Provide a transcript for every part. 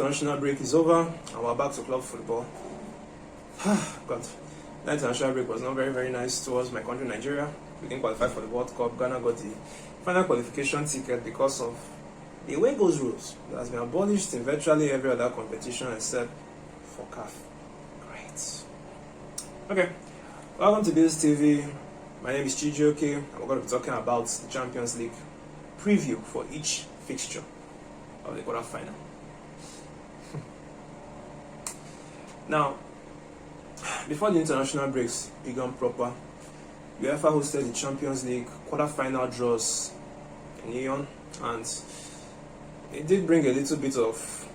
international break is over and we're back to club football. God, that international break was not very nice towards my country, Nigeria. We didn't qualify for the World Cup. Ghana got the final qualification ticket because of the away goals rules that has been abolished in virtually every other competition except for CAF. Great. Okay, welcome to Biz TV. My name is Chijioke, and we're going to be talking about the Champions League preview for each fixture of the quarterfinal. Now, before the international breaks began proper, UEFA hosted the Champions League quarterfinal draws in Lyon, and it did bring a little bit of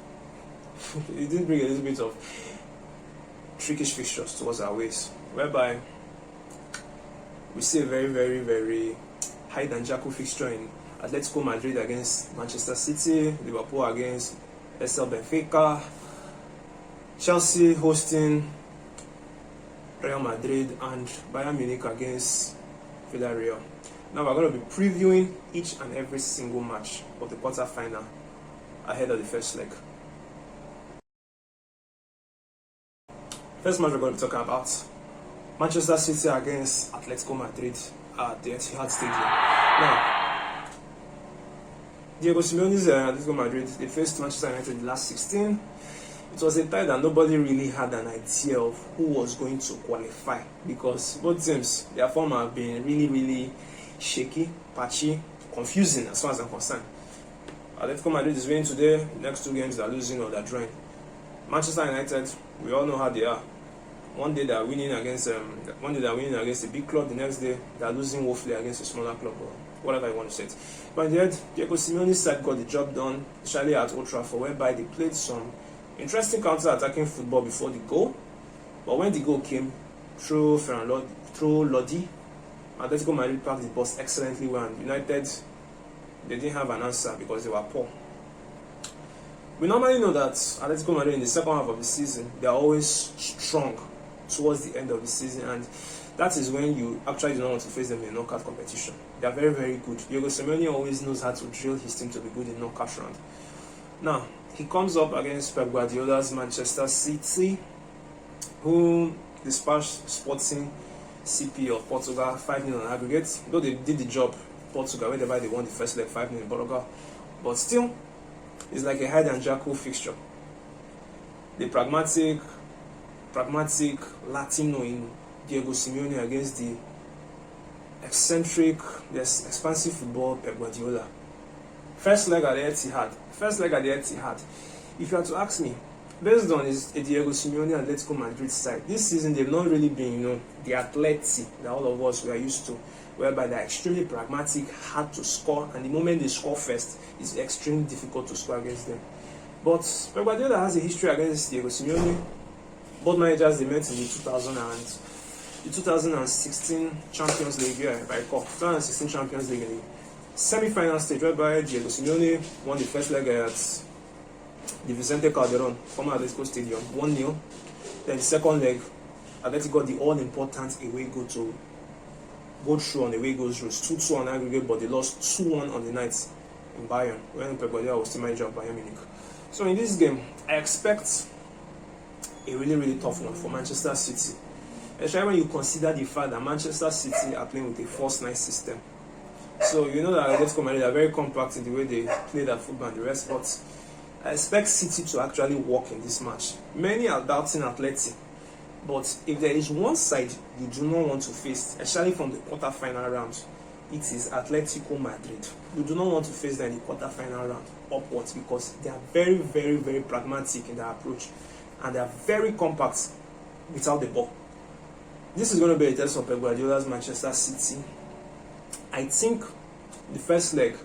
trickish fixtures towards our ways, whereby we see a very hide and jackal fixture in Atletico Madrid against Manchester City, Liverpool against UCL Benfica, Chelsea hosting Real Madrid, and Bayern Munich against Villarreal. Now we're going to be previewing each and every single match of the quarterfinal ahead of the first leg. First match we're going to be talking about: Manchester City against Atletico Madrid at the Etihad Stadium. Now, Diego Simeone's Atletico Madrid, they faced Manchester United in the last 16. It was a tie that nobody really had an idea of who was going to qualify, because both teams, their form have been really shaky, patchy, confusing as far as I'm concerned. Atletico Madrid is winning today. The next two games they're losing or they're drawing. Manchester United, we all know how they are. One day they're winning against a big club, the next day they're losing woefully against a smaller club, or whatever you want to say it. But in the end, Diego Simeone's side got the job done, especially at Old Trafford, whereby they played some interesting counter-attacking football before the goal. But when the goal came through Lodi, Atletico Madrid packed the bus excellently well, and United, they didn't have an answer because they were poor. We normally know that Atletico Madrid in the second half of the season, they are always strong towards the end of the season, and that is when you actually do not want to face them in a knockout competition. They are very good. Diego Simeone always knows how to drill his team to be good in knockout round. Now, he comes up against Pep Guardiola's Manchester City, who dispatched Sporting CP of Portugal 5-0 on aggregate. Though they did the job, Portugal, whenever they won the first leg 5-0 in Portugal, but still, it's like a hide and jackal fixture. The pragmatic Latino in Diego Simeone against the eccentric, the expansive football Pep Guardiola. First leg at the Etihad. If you had to ask me, based on his Diego Simeone and Atletico Madrid side, this season they've not really been, the Atleti that all of us were used to, whereby they're extremely pragmatic, hard to score, and the moment they score first, it's extremely difficult to score against them. But Pep Guardiola has a history against Diego Simeone. Both managers, they met in the 2016 Champions League, if I recall, 2016 Champions League in the semi-final stage, whereby Diego Simeone won the first leg at the Vicente Calderon, former Atletico Stadium, 1-0. Then the second leg, Atletico got the all-important away goal to go through on the away goals rules, 2-2 on aggregate, but they lost 2-1 on the night in Bayern, when Pep Guardiola was still manager of Bayern Munich. So in this game, I expect a really tough one for Manchester City, especially when you consider the fact that Manchester City are playing with a false 9 system. So you know that Atletico Madrid are very compact in the way they play their football and the rest, but I expect City to actually work in this match. Many are doubting Atleti, but if there is one side you do not want to face, especially from the quarter-final round, it is Atletico Madrid. You do not want to face them in the quarter-final round upwards, because they are very pragmatic in their approach, and they are very compact without the ball. This is going to be a test of Pep Guardiola's Manchester City. I think the first leg,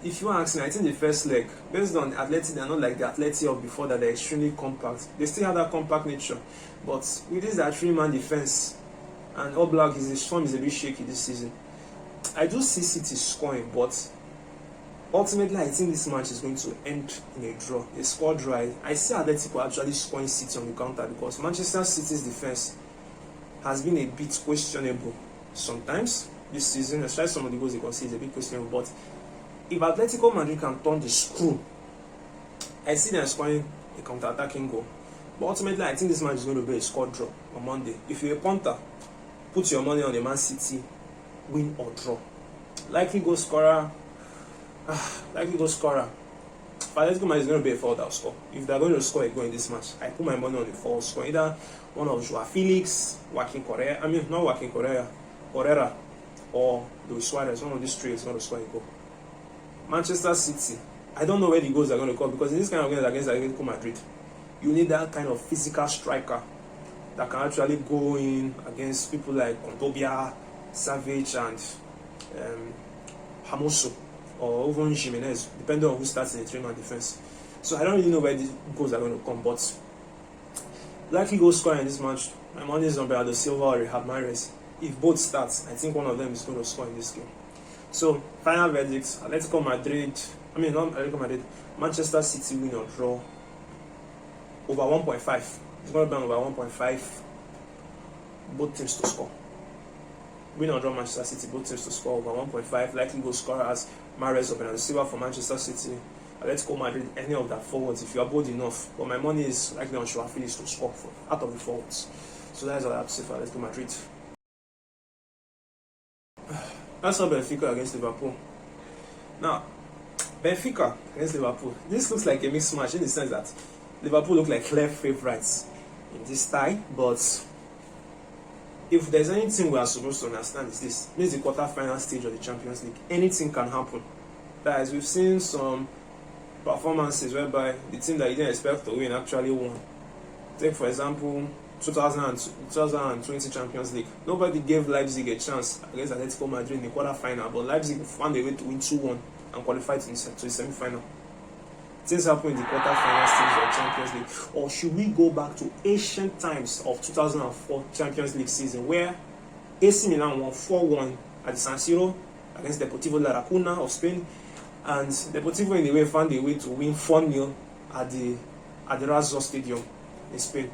if you ask me, I think the first leg, based on Atleti, they're not like the Atleti of before, that they're extremely compact. They still have that compact nature, but with this, that 3-man defense, and Oblak, his form is a bit shaky this season. I do see City scoring, but ultimately, I think this match is going to end in a draw, a score draw. I see Atletico actually scoring City on the counter, because Manchester City's defense has been a bit questionable sometimes this season. Especially some of the goals they can see is a bit questionable, but if Atletico Madrid can turn the screw, I see them scoring a counter-attacking goal. But ultimately, I think this match is going to be a score draw on Monday. If you're a punter, put your money on the Man City win or draw. Likely goal scorer. Atletico Madrid is going to be a foul that score. If they're going to score a goal in this match, I put my money on the foul score. Either one of Joao Felix, Correa, or Luis Suarez. One of these three is going to score a goal. Manchester City, I don't know where the goals are going to come, because in this kind of games against Atletico Madrid, you need that kind of physical striker that can actually go in against people like Kontobia, Savage, and Hamoso, or even Jimenez, depending on who starts in the 3-man defense. So I don't really know where the goals are going to come, but likely goal scorer in this match, my money is on Bernardo Silva or Riyad Mahrez. If both start, I think one of them is going to score in this game. So final verdict: Atletico Madrid. Not Atletico Madrid. Manchester City win or draw over 1.5. It's going to be over 1.5. Both teams to score. Win or draw Manchester City. Both teams to score over 1.5. Likely goal scorer as Mahrez or Bernardo Silva for Manchester City. Atletico Madrid, any of that forwards if you are bold enough. But my money is likely on Joao Felix to score out of the forwards. So that's all I have to say for Atletico Madrid. That's how Benfica against Liverpool. Now, Benfica against Liverpool. This looks like a mixed match in the sense that Liverpool look like clear favourites in this tie, but if there's anything we are supposed to understand is this is the quarter-final stage of the Champions League. Anything can happen. That is, we've seen some performances whereby the team that you didn't expect to win actually won. Take for example 2020 Champions League. Nobody gave Leipzig a chance against Atletico Madrid in the quarter-final, but Leipzig found a way to win 2-1 and qualified to the semi-final. Things happen in the quarter-final stage of Champions League. Or should we go back to ancient times of 2004 Champions League season, where AC Milan won 4-1 at the San Siro against Deportivo La Lacuna of Spain, and Deportivo in the way found a way to win 4-0 at the Razor Stadium in Spain.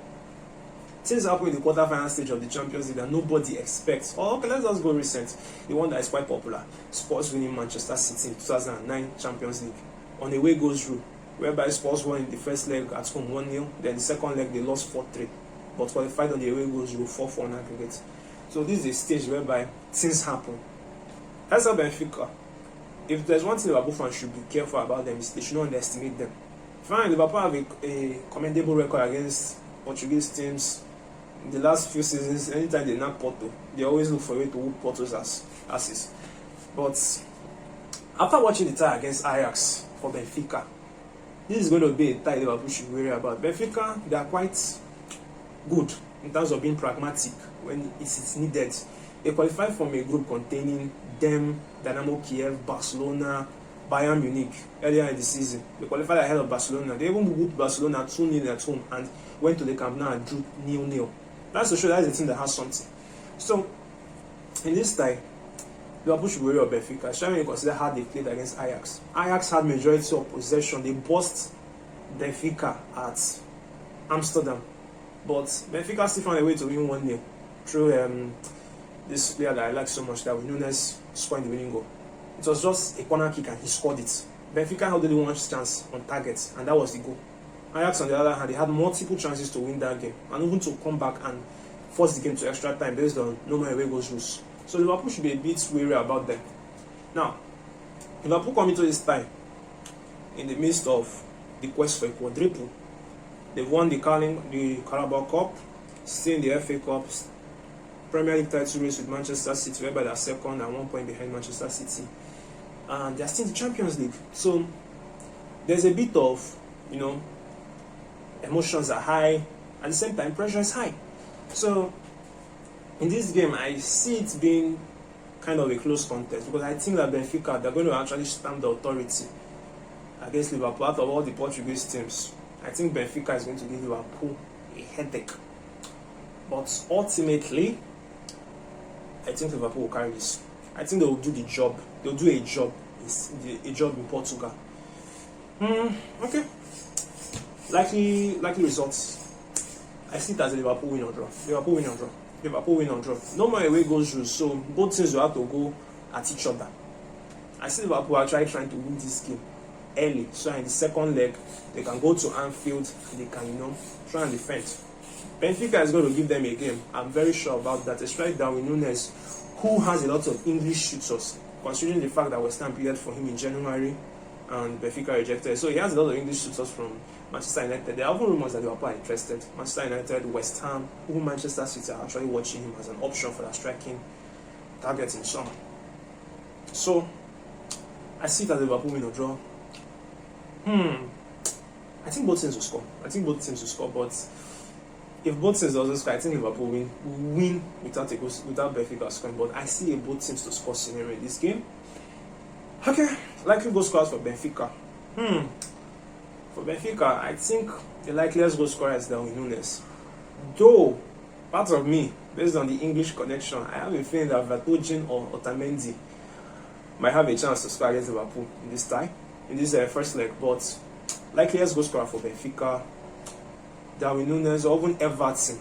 Things happen in the quarter-final stage of the Champions League that nobody expects. Okay, let's just go recent. The one that is quite popular: Spurs winning Manchester City in 2009 Champions League on a way goes through, whereby Spurs won in the first leg at home 1-0, then the second leg they lost 4-3, but qualified on the away goes through 4-4 on aggregate. So this is a stage whereby things happen. As a Benfica, if there's one thing Liverpool fans should be careful about them, is they should not underestimate them. Fine, Liverpool have a commendable record against Portuguese teams. In the last few seasons, anytime they knock Porto, they always look for a way to whoop Porto's asses. But after watching the tie against Ajax for Benfica, this is going to be a tie Liverpool should worry about. Benfica, they are quite good in terms of being pragmatic when it's needed. They qualified from a group containing them, Dynamo Kiev, Barcelona, Bayern Munich earlier in the season. They qualified ahead of Barcelona. They even whooped Barcelona 2-0 at home and went to the Camp Nou and drew 0-0. That's to show that's a team that has something. So, in this tie, Liverpool should worry about Benfica, especially when you consider how they played against Ajax. Ajax had majority of possession. They bossed Benfica at Amsterdam. But Benfica still found a way to win 1-0 through this player that I like so much, that was Nunes scoring the winning goal. It was just a corner kick and he scored it. Benfica had only one chance on target, and that was the goal. Ajax, on the other hand, they had multiple chances to win that game and even to come back and force the game to extra time based on no matter away goes rules. So Liverpool should be a bit wary about them. Now, Liverpool come into this time in the midst of the quest for a quadruple. They've won the Carabao Cup, still in the FA Cup, Premier League title race with Manchester City, whereby they're second and 1 point behind Manchester City, and they're still in the Champions League. So there's a bit of, emotions are high, at the same time pressure is high. So in this game, I see it being kind of a close contest, because I think that Benfica, they're going to actually stamp the authority against Liverpool. Out of all the Portuguese teams, I think Benfica is going to give Liverpool a headache. But ultimately, I think Liverpool will carry this. I think they will do the job. They'll do a job in Portugal. Okay. Likely results. I see it as a Liverpool win or draw. Liverpool win or draw. No more away goes through, so both teams will have to go at each other. I see Liverpool actually trying to win this game early, so in the second leg they can go to Anfield, they can try and defend. Benfica is going to give them a game. I'm very sure about that, especially Darwin Núñez, who has a lot of English shooters, considering the fact that West Ham bid for him in January and Benfica rejected. So he has a lot of English shooters from Manchester United. There are even rumors that Liverpool are interested. Manchester United, West Ham, even Manchester City are actually watching him as an option for their striking targets in summer. So I see that Liverpool win or draw. I think both teams will score. But if both teams also score, I think Liverpool will win without Benfica scoring. But I see both teams to score scenario in this game. Okay, likely goal scorers for Benfica. For Benfica, I think the likeliest goal scorer is Darwin Núñez. Though, part of me, based on the English connection, I have a feeling that Vertonghen or Otamendi might have a chance to score against Liverpool in this first leg. But likeliest goal scorer for Benfica, Darwin Núñez, or even Everton.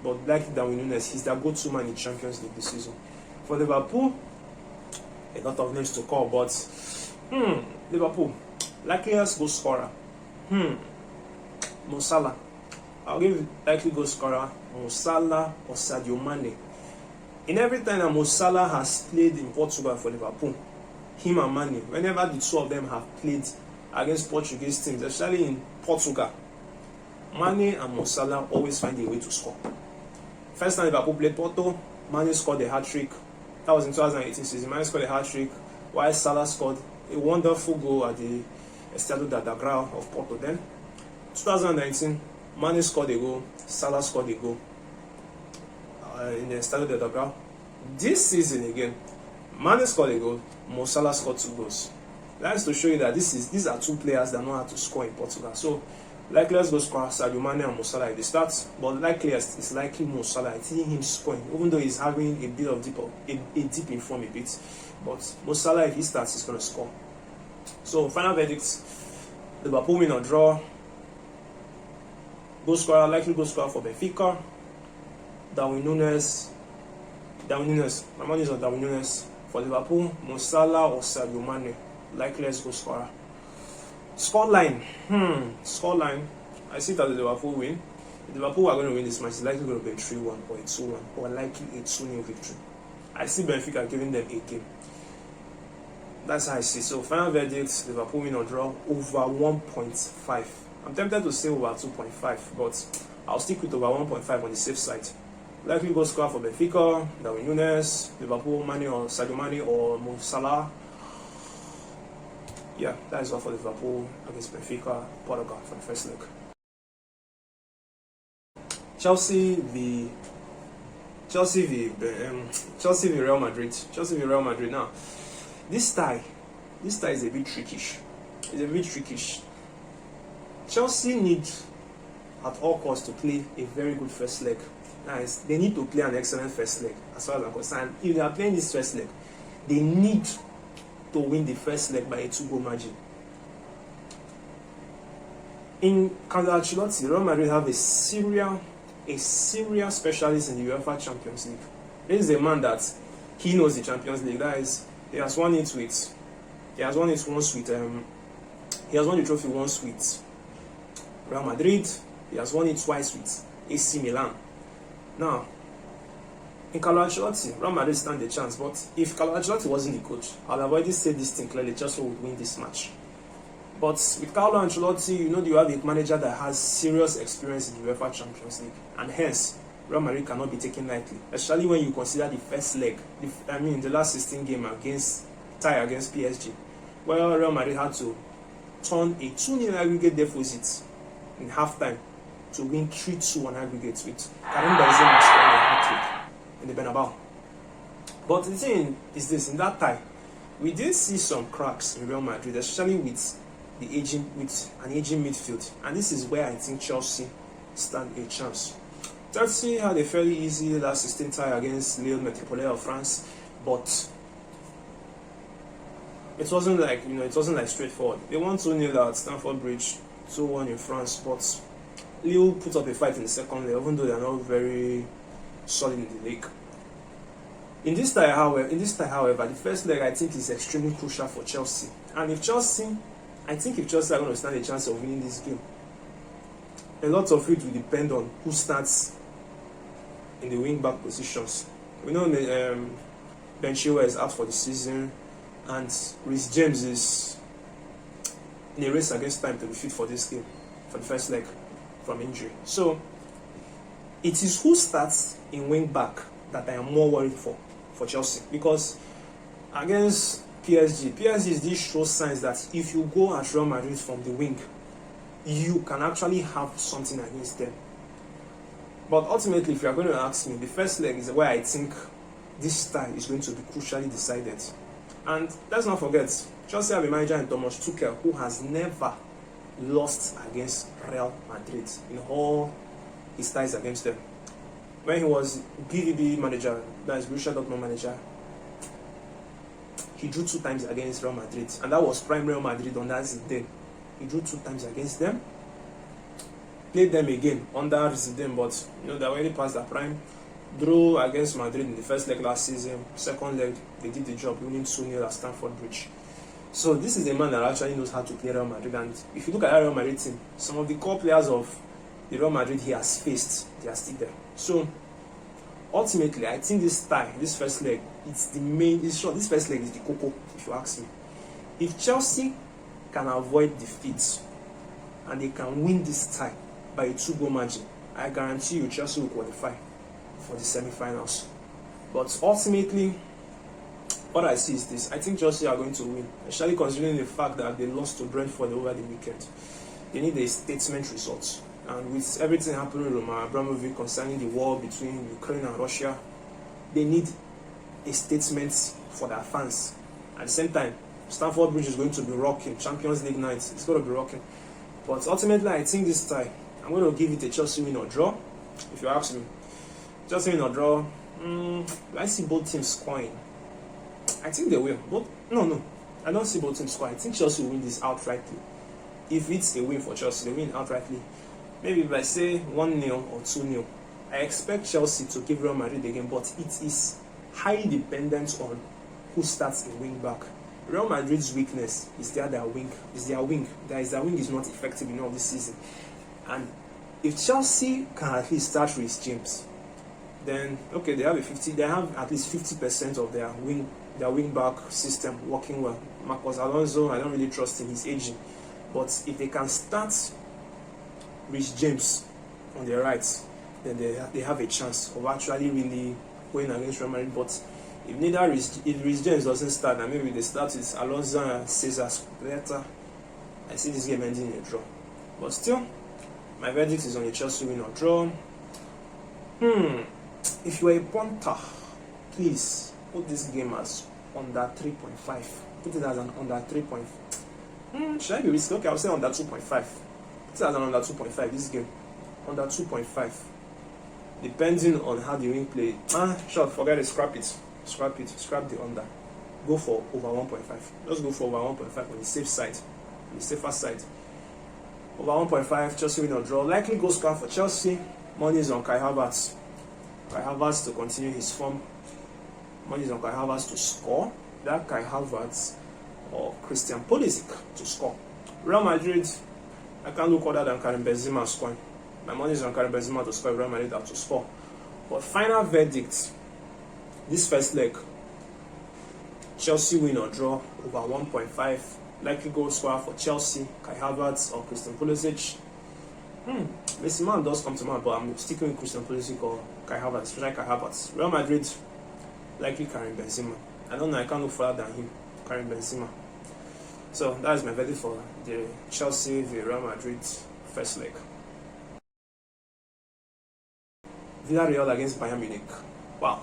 But like Darwin Núñez, he's their go-to man in Champions League this season. For Liverpool, a lot of names to call, but Liverpool, likeliest goal scorer, Mo Salah. I'll give likely goal scorer Mo Salah or Sadio Mane. In every time that Mo Salah has played in Portugal for Liverpool, him and Mane, whenever the two of them have played against Portuguese teams, especially in Portugal, Mane and Mo Salah always find a way to score. First time Liverpool played Porto, Mane scored a hat-trick. That was in 2018 season. Mane scored a hat-trick, while Salah scored a wonderful goal at the Estadio da Dragão of Porto. Then, 2019, Mane scored a goal, Salah scored a goal in the Estadio da Dragão. This season again, Mane scored a goal, Mo Salah scored 2 goals. That's to show you that these are two players that know how to score in Portugal. So, likeliest goal scorer Sadio Mane and Mo Salah at the start, but likeliest is likely Mo Salah. I see him scoring, even though he's having a bit of deep in form a bit. But Mo Salah, if he starts, he's going to score. So final verdict: Liverpool win or draw. Likely goal scorer for Benfica, Darwin Núñez. My money is on Darwin Núñez. For Liverpool, Mo Salah or Sadio Mane. Likeliest goal scorer. Scoreline. I see that the Liverpool win. If Liverpool are going to win this match, it's likely going to be a 3-1 or a 2-1 or likely a 2-0 victory. I see Benfica giving them a game. That's how I see. So final verdict: Liverpool win or draw over 1.5. I'm tempted to say over 2.5, but I'll stick with over 1.5 on the safe side. Likely goal scorer for Benfica, Darwin Núñez, Liverpool, Mane or Sadio Mane or Mo Salah. Yeah, that is all for Liverpool against Benfica, Portugal for the first leg. Chelsea v Real Madrid. Now, this tie is a bit trickish. Chelsea need at all costs to play a very good first leg. Nice. They need to play an excellent first leg, as far as I'm concerned. If they are playing this first leg, they need to win the first leg by a 2-goal margin. In Carlo Ancelotti, Real Madrid have a serial specialist in the UEFA Champions League. This is a man that he knows the Champions League. That is, he has won the trophy once with Real Madrid. He has won it twice with AC Milan. Now, in Carlo Ancelotti, Real Madrid stand a chance, but if Carlo Ancelotti wasn't the coach, I'd have already said this thing clearly: Chelsea would win this match. But with Carlo Ancelotti, you have a manager that has serious experience in the UEFA Champions League, and hence, Real Madrid cannot be taken lightly, especially when you consider the first leg, the last 16 game tie against PSG, where Real Madrid had to turn a 2-0 aggregate deficit in halftime to win 3-2 on aggregate with Karim Benzema scoring a hat-trick in the Bernabeu. But the thing is this: in that tie, we did see some cracks in Real Madrid, especially with an aging midfield, and this is where I think Chelsea stand a chance. Chelsea had a fairly easy last 16 tie against Lille Metropole of France, but it wasn't like straightforward. They won 2-0 at Stamford Bridge, 2-1 in France, but Lille put up a fight in the second leg, even though they are not very solid in the league. In this tie, however, the first leg I think is extremely crucial for Chelsea. And if Chelsea I think if Chelsea are going to stand a chance of winning this game, a lot of it will depend on who starts in the wing-back positions. We know Ben Chilwell is out for the season, and Reece James is in a race against time to be fit for this game, for the first leg from injury. So it is who starts in wing-back that I am more worried for Chelsea, because against PSG did show signs that if you go at Real Madrid from the wing, you can actually have something against them. But ultimately, if you are going to ask me, the first leg is where I think this tie is going to be crucially decided. And let's not forget, Chelsea have a manager in Thomas Tuchel who has never lost against Real Madrid in all his ties against them. When he was BVB manager, that is Borussia Dortmund manager, he drew 2 times against Real Madrid, and that was prime Real Madrid on that Zidane. He drew 2 times against them, played them again under Zidane, but they already passed their prime. Drew against Madrid in the first leg last season. Second leg, they did the job, winning 2-0 at Stamford Bridge. So this is a man that actually knows how to play Real Madrid. And if you look at that Real Madrid team, some of the core players of the Real Madrid he has faced, they are still there. So ultimately, I think this tie, this first leg, it's the main. This first leg is the cocoa, if you ask me. If Chelsea can avoid defeat and they can win this tie by a 2-goal margin, I guarantee you Chelsea will qualify for the semi-finals. But ultimately, what I see is this: I think Chelsea are going to win, especially considering the fact that they lost to Brentford over the weekend. They need a statement result, and with everything happening with Roman Abramovich concerning the war between Ukraine and Russia, they need a statement for their fans. At the same time, Stamford Bridge is going to be rocking. Champions League night, it's going to be rocking. But ultimately, I think this tie, I'm going to give it a Chelsea win or draw. If you ask me, Chelsea win or draw. I see both teams scoring. I think they will. But no, I don't see both teams scoring. I think Chelsea will win this outrightly. If it's a win for Chelsea, they win outrightly. Maybe if I say 1-0 or 2-0, I expect Chelsea to give Real Madrid the game, but it is highly dependent on who starts in wing back. Real Madrid's weakness is their wing. Their wing is not effective enough this season. And if Chelsea can at least start Reece James, then okay, they have at least 50% of their wing back system working well. Marcos Alonso, I don't really trust him, he's aging. But if they can start Reece James on their right, then they have a chance of actually really going against Real Madrid. But if Reece James doesn't start, and maybe they start with Alonso and Cesar Spiliota, I see this game ending in a draw. But still, my verdict is on a Chelsea win or draw. If you are a punter, please put this game as under 3.5. Put it as an under 3.5. Should I be risky? Okay, I'll say under 2.5. Put it as an under 2.5 this game. Under 2.5. Depending on how the wing play. Sure, forget it, scrap it. Scrap the under. Go for over 1.5. Just go for over 1.5 on the safe side. On the safer side. Over 1.5, Chelsea win or draw. Likely goal score for Chelsea. Money is on Kai Havertz. Kai Havertz to continue his form. Money is on Kai Havertz to score. That Kai Havertz or Christian Pulisic to score. Real Madrid, I can't look other than Karim Benzema scoring. My money is on Karim Benzema to score. Real Madrid have to score. But final verdict, this first leg, Chelsea win or draw over 1.5. Likely goal scorer for Chelsea, Kai Havertz or Christian Pulisic. Messi man does come to mind, but I'm sticking with Christian Pulisic or Kai Havertz, especially Kai Havertz. Real Madrid, likely Karim Benzema. I don't know, I can't look further than him, Karim Benzema. So that is my verdict for the Chelsea v Real Madrid first leg. Villarreal against Bayern Munich. Wow.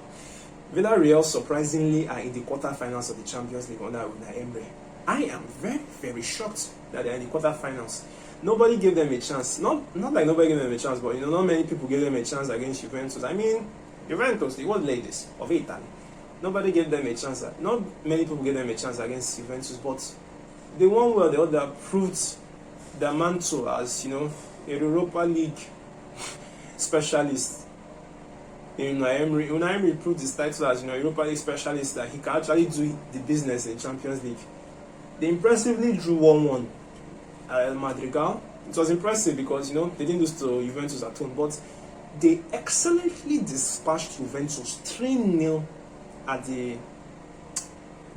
Villarreal surprisingly are in the quarterfinals of the Champions League under Unai Emery. I am very, very shocked that they are in the quarterfinals. Nobody gave them a chance. Not like nobody gave them a chance, but not many people gave them a chance against Juventus. I mean, Juventus, the world ladies of Italy. Nobody gave them a chance. Not many people gave them a chance against Juventus, but they won well. The other proved their mantle as a Europa League specialist. Unai Emery proved his title as Europa League specialist, that he can actually do the business in Champions League. They impressively drew 1-1 Madrigal. It was impressive because, you know, they didn't lose to Juventus at home, but they excellently dispatched Juventus 3-0 at the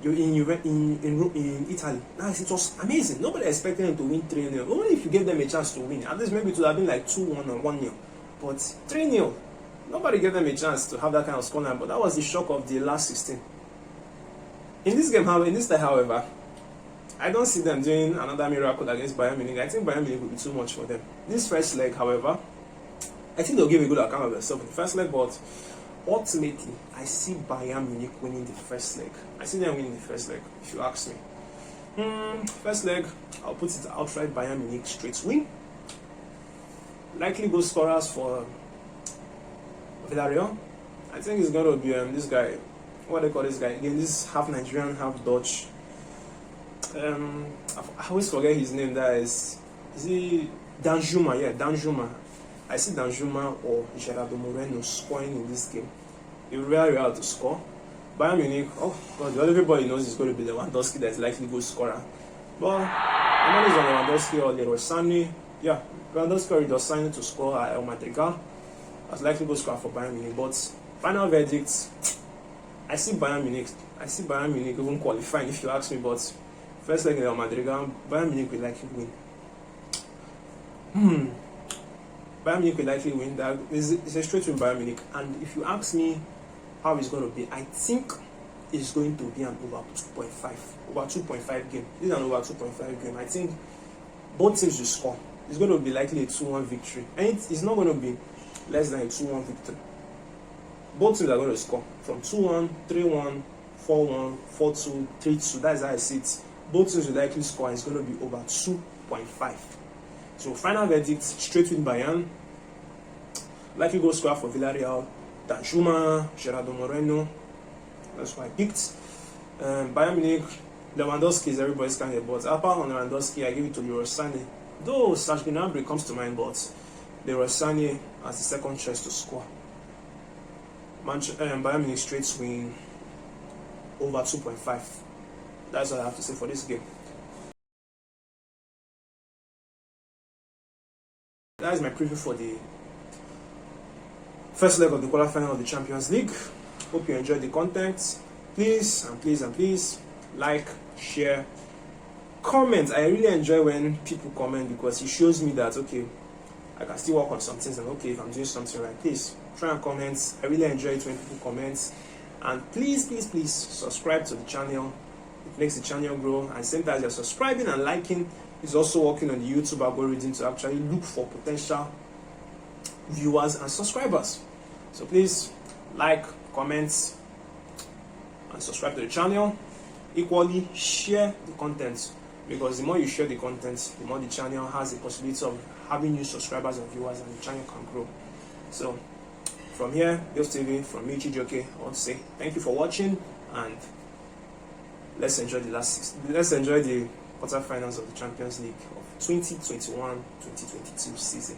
in Italy. Nice, it was amazing. Nobody expected them to win 3-0. Only if you gave them a chance to win. At least maybe it would have been like 2-1 or 1-0. But 3-0. Nobody gave them a chance to have that kind of scoreline. But that was the shock of the last 16. In this game, however, I don't see them doing another miracle against Bayern Munich. I think Bayern Munich will be too much for them. This first leg, however, I think they'll give a good account of themselves in the first leg, but ultimately, I see Bayern Munich winning the first leg. I see them winning the first leg, if you ask me. First leg, I'll put it outright Bayern Munich straight win. Likely goal scorers for Villarreal. I think it's going to be this guy. What do they call this guy? Again, this is half Nigerian, half Dutch. I always forget his name. That is he Danjuma? Yeah, Danjuma. I see Danjuma or Gerardo Moreno scoring in this game. It's very rare to score. Bayern Munich, oh God, everybody knows it's going to be Lewandowski that's likely goal scorer. But I'm always on Lewandowski or Leroy Sané. Yeah, Lewandowski or Leroy Sané to score at El Madrigal as likely goal scorer for Bayern Munich. But final verdict, I see Bayern Munich even qualifying if you ask me. But first leg in El Madrigal, Bayern Munich will likely win. Bayern Munich will likely win. That is a straight win Bayern Munich. And if you ask me how it's going to be, I think it's going to be an over 2.5 game. This is an over 2.5 game. I think both teams will score. It's going to be likely a 2-1 victory. And it's not going to be less than a 2-1 victory. Both teams are going to score from 2-1, 3-1, 4-1, 4-2, 3-2. That's how I see it. Both teams will likely score. It's going to be over 2.5. So final verdict, straight with Bayern. Likely goal scorer for Villarreal, Danjuma, Gerardo Moreno. That's why I picked. Bayern Munich, Lewandowski is everybody's candidate, but apart from Lewandowski, I give it to Leroy Sané. Though Serge Gnabry comes to mind, but Leroy Sané as the second choice to score. Bayern Munich straight win over 2.5. That's all I have to say for this game. That is my preview for the first leg of the quarterfinal of the Champions League. Hope you enjoyed the content. Please like, share, comment. I really enjoy when people comment because it shows me that okay, I can still work on some things and okay, if I'm doing something right, please try and comment. I really enjoy it when people comment. And please subscribe to the channel. It makes the channel grow. And same time as you're subscribing and liking, is also working on the YouTube algorithm to actually look for potential viewers and subscribers. So please like, comment, and subscribe to the channel. Equally, share the content because the more you share the content, the more the channel has the possibility of having new subscribers and viewers, and the channel can grow. So from here, Bills TV, from me, Chijoke, I want to say thank you for watching, and let's enjoy the quarterfinals of the Champions League of 2021-2022 season.